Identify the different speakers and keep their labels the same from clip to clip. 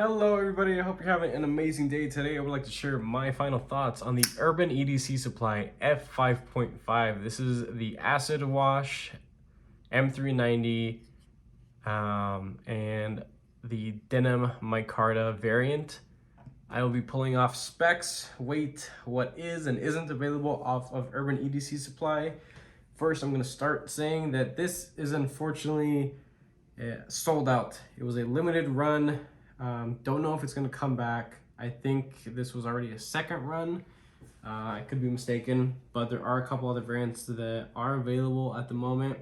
Speaker 1: Hello everybody, I hope you're having an amazing day. Today I would like to share my final thoughts on the UrbanEDC Supply f5.5. This is the acid wash M390 and the denim micarta variant. I will be pulling off specs, weight, what is and isn't available off of UrbanEDC Supply. First, I'm going to start saying that this is unfortunately sold out. It was a limited run. Don't know if it's going to come back. I think this was already a second run. I could be mistaken, but there are a couple other variants that are available at the moment.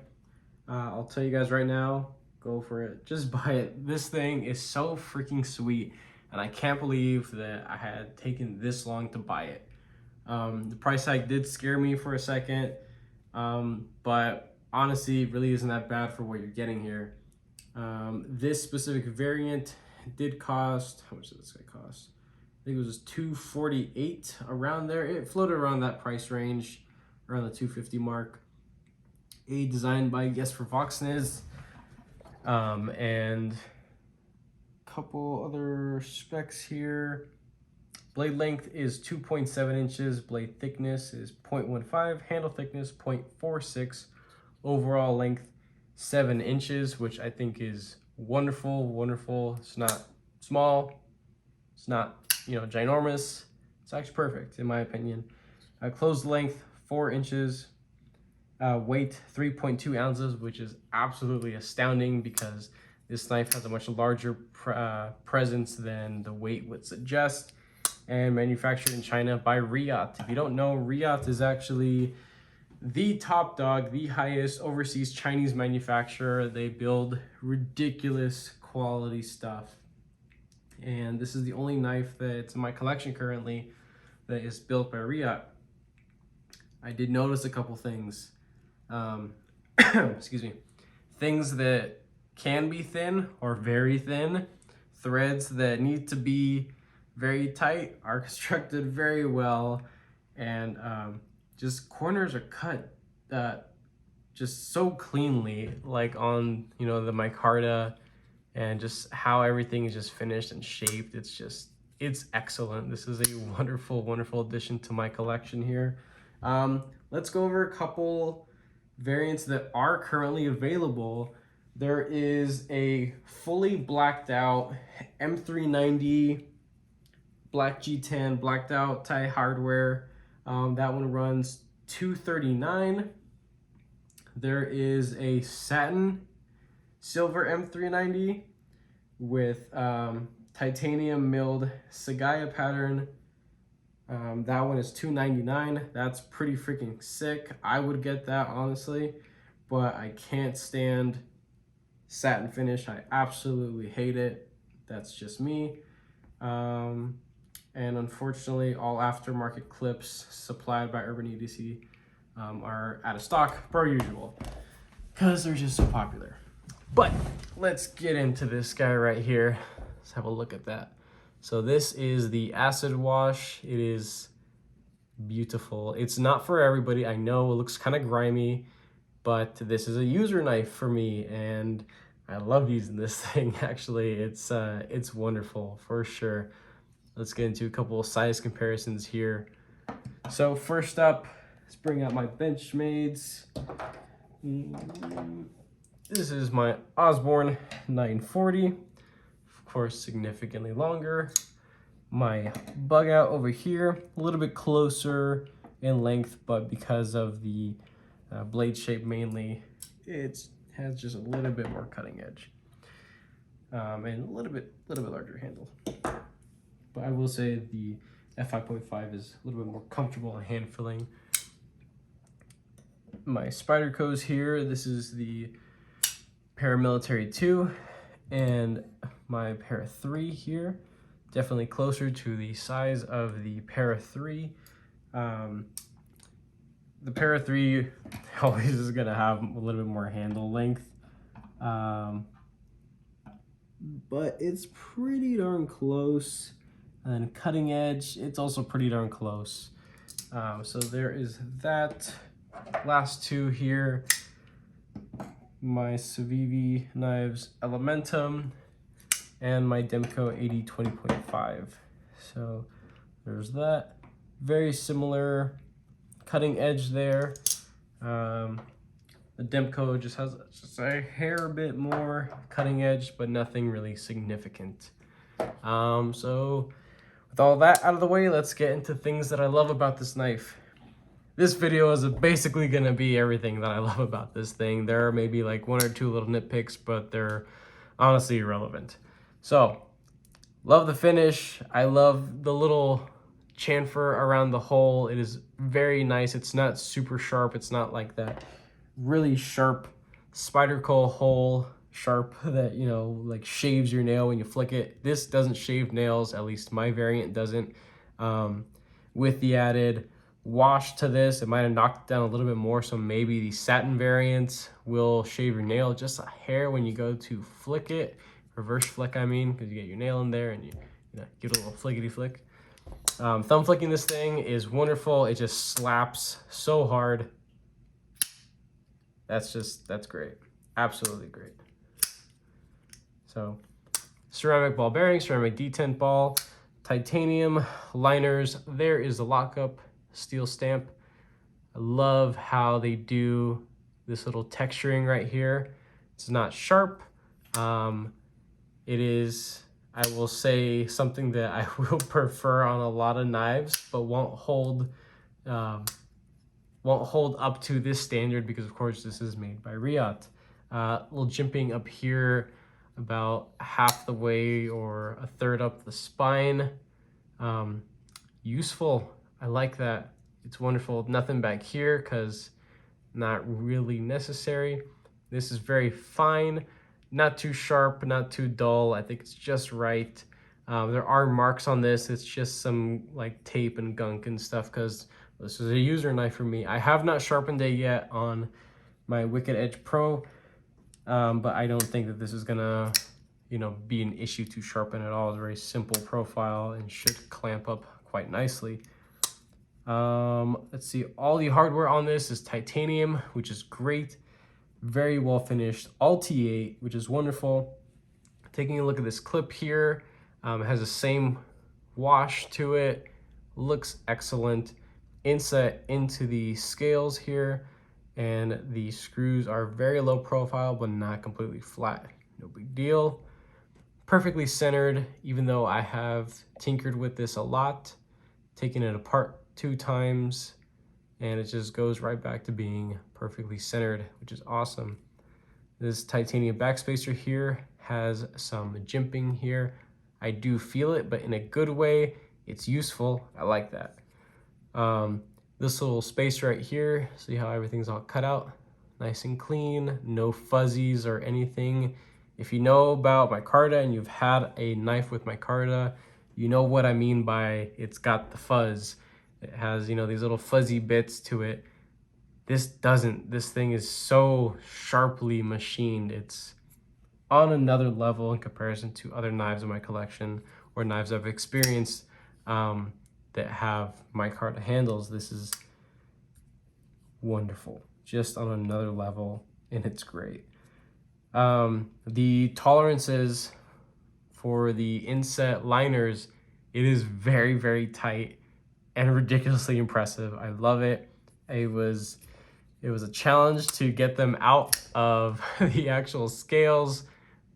Speaker 1: I'll tell you guys right now, go for it. Just buy it. This thing is so freaking sweet, and I can't believe that I had taken this long to buy it. The price hike did scare me for a second, but honestly, it really isn't that bad for what you're getting here. This specific variant did cost, how much did this guy cost? I think it was $248, around there. It floated around that price range, around the $250 mark. Designed by Guess for Voxniz, and a couple other specs here. Blade length is 2.7 inches, blade thickness is 0.15, handle thickness 0.46, overall length 7 inches, which I think is wonderful. It's not small, it's not, ginormous. It's actually perfect in my opinion. Closed length 4 inches, weight 3.2 ounces, which is absolutely astounding because this knife has a much larger presence than the weight would suggest, and manufactured in China by Riyadh. If you don't know, Riyadh is actually the top dog, the highest overseas Chinese manufacturer. They build ridiculous quality stuff. And this is the only knife that's in my collection currently that is built by Riyadh. I did notice a couple things. Excuse me. Things that can be thin or very thin. Threads that need to be very tight are constructed very well. And just corners are cut just so cleanly, like on the micarta, and just how everything is just finished and shaped. It's excellent. This is a wonderful addition to my collection here. Let's go over a couple variants that are currently available. There is a fully blacked out M390 black G10 blacked out Thai hardware. That one runs $239. There is a satin silver M390 with titanium milled Sagaya pattern. That one is $299. That's pretty freaking sick. I would get that honestly, but I can't stand satin finish. I absolutely hate it. That's just me. And unfortunately, all aftermarket clips supplied by UrbanEDC are out of stock per usual because they're just so popular. But let's get into this guy right here. Let's have a look at that. So this is the acid wash. It is beautiful. It's not for everybody. I know it looks kind of grimy, but this is a user knife for me, and I love using this thing. Actually, it's wonderful for sure. Let's get into a couple of size comparisons here. So first up, let's bring out my Benchmades. This is my Osborne 940, of course, significantly longer. My bug out over here, a little bit closer in length, but because of the blade shape mainly, it has just a little bit more cutting edge, and a little bit larger handle. But I will say the f5.5 is a little bit more comfortable and hand filling. My Spyderco's here. This is the Paramilitary 2, and my Para 3 here. Definitely closer to the size of the Para 3. The Para 3 always is gonna have a little bit more handle length, but it's pretty darn close. And cutting edge, it's also pretty darn close. So there is that. Last two here, my Civivi knives Elementum and my Demco 80-20.5. So there's that. Very similar cutting edge there. The Demco just has just a hair bit more cutting edge, but nothing really significant. So with all that out of the way, let's get into things that I love about this knife. This video is basically gonna be everything that I love about this thing. There are maybe like 1 or 2 little nitpicks, but they're honestly irrelevant. So, love the finish. I love the little chamfer around the hole. It is very nice. It's not super sharp. It's not like that really sharp spider coal hole sharp that, you know, like shaves your nail when you flick it. This doesn't shave nails, at least my variant doesn't. With the added wash to this, it might have knocked it down a little bit more, so maybe the satin variants will shave your nail just a hair when you go to flick it, reverse flick I mean, because you get your nail in there and you know, get a little flickety flick. Thumb flicking this thing is wonderful. It just slaps so hard. That's great. Absolutely great. So ceramic ball bearing, ceramic detent ball, titanium liners. There is the lockup steel stamp. I love how they do this little texturing right here. It's not sharp. It is, I will say, something that I will prefer on a lot of knives, but won't hold up to this standard because, of course, this is made by Riot. Little jimping up here about half the way or a third up the spine. Useful. I like that. It's wonderful. Nothing back here because not really necessary. This is very fine, not too sharp, not too dull. I think it's just right. There are marks on this. It's just some like tape and gunk and stuff because this is a user knife for me. I have not sharpened it yet on my Wicked Edge Pro, but I don't think that this is gonna, you know, be an issue to sharpen at all. It's a very simple profile and should clamp up quite nicely. Let's see, all the hardware on this is titanium, which is great. Very well finished, all T8, which is wonderful. Taking a look at this clip here, it has the same wash to it, looks excellent. Inset into the scales here, and the screws are very low profile, but not completely flat. No big deal. Perfectly centered, even though I have tinkered with this a lot, taken it apart 2 times, and it just goes right back to being perfectly centered, which is awesome. This titanium backspacer here has some jimping here. I do feel it, but in a good way. It's useful. I like that. This little space right here, see how everything's all cut out? Nice and clean, no fuzzies or anything. If you know about micarta and you've had a knife with micarta, you know what I mean by it's got the fuzz. It has, you know, these little fuzzy bits to it. This doesn't. This thing is so sharply machined. It's on another level in comparison to other knives in my collection or knives I've experienced that have micarta handles. This is wonderful, just on another level, and it's great. The tolerances for the inset liners, it is very, very tight and ridiculously impressive. I love it. It was a challenge to get them out of the actual scales,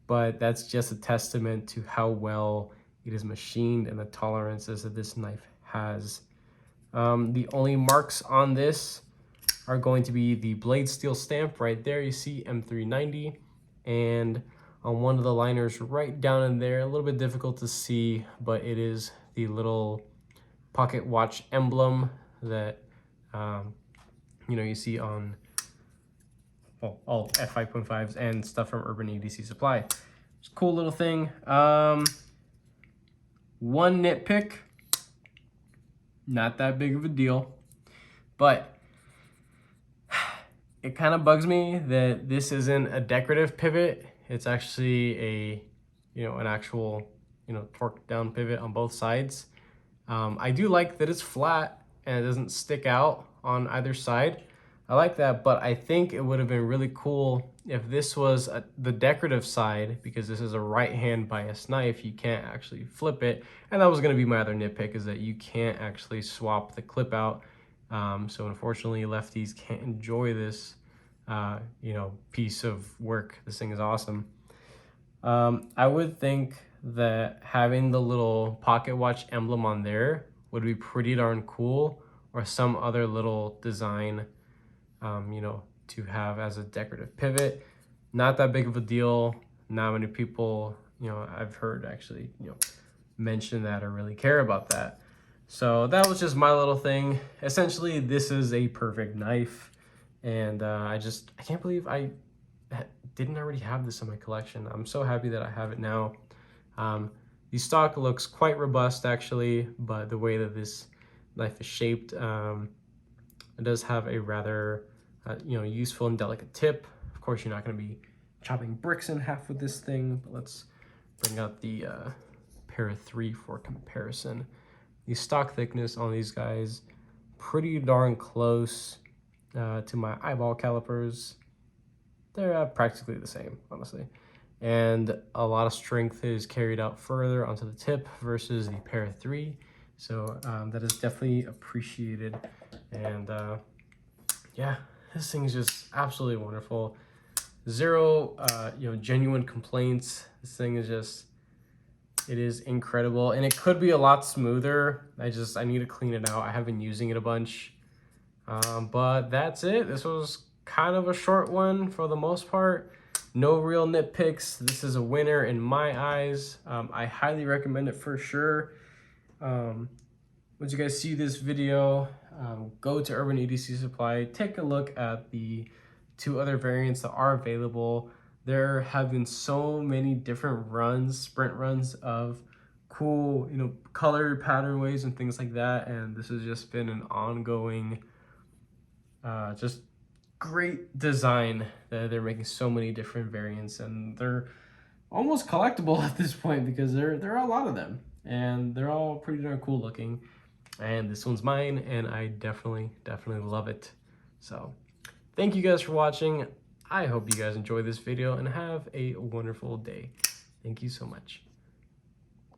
Speaker 1: but that's just a testament to how well it is machined and the tolerances that this knife has. The only marks on this are going to be the blade steel stamp right there. You see M390, and on one of the liners right down in there, a little bit difficult to see, but it is the little pocket watch emblem that you know, you see on all f5.5s and stuff from UrbanEDC Supply. It's a cool little thing. One nitpick, not that big of a deal, but it kind of bugs me that this isn't a decorative pivot. It's actually a, you know, an actual, you know, torque down pivot on both sides. I do like that it's flat and it doesn't stick out on either side. I like that, but I think it would have been really cool if this was the decorative side, because this is a right-hand bias knife. You can't actually flip it. And that was going to be my other nitpick, is that you can't actually swap the clip out. So unfortunately, lefties can't enjoy this, you know, piece of work. This thing is awesome. I would think that having the little pocket watch emblem on there would be pretty darn cool, or some other little design, you know, to have as a decorative pivot. Not that big of a deal. Not many people, you know, I've heard actually, you know, mention that or really care about that. So that was just my little thing. Essentially, this is a perfect knife. And I can't believe I didn't already have this in my collection. I'm so happy that I have it now. The stock looks quite robust actually, but the way that this knife is shaped, it does have a rather you know, useful and delicate tip. Of course, you're not going to be chopping bricks in half with this thing, but let's bring out the Para 3 for comparison. The stock thickness on these guys, pretty darn close to my eyeball calipers. They're practically the same, honestly. And a lot of strength is carried out further onto the tip versus the Para 3. So that is definitely appreciated. And yeah, this thing is just absolutely wonderful. Zero, you know, genuine complaints. This thing is just, it is incredible. And it could be a lot smoother. I need to clean it out. I have been using it a bunch. But that's it. This was kind of a short one for the most part. No real nitpicks. This is a winner in my eyes. I highly recommend it for sure. Once you guys see this video, go to UrbanEDC Supply, take a look at the 2 other variants that are available. There have been so many different runs, sprint runs of cool, you know, color pattern waves and things like that. And this has just been an ongoing, just great design. They're making so many different variants, and they're almost collectible at this point because there are a lot of them, and they're all pretty darn cool looking. And this one's mine, and I definitely love it. So thank you guys for watching. I hope you guys enjoyed this video and have a wonderful day. Thank you so much.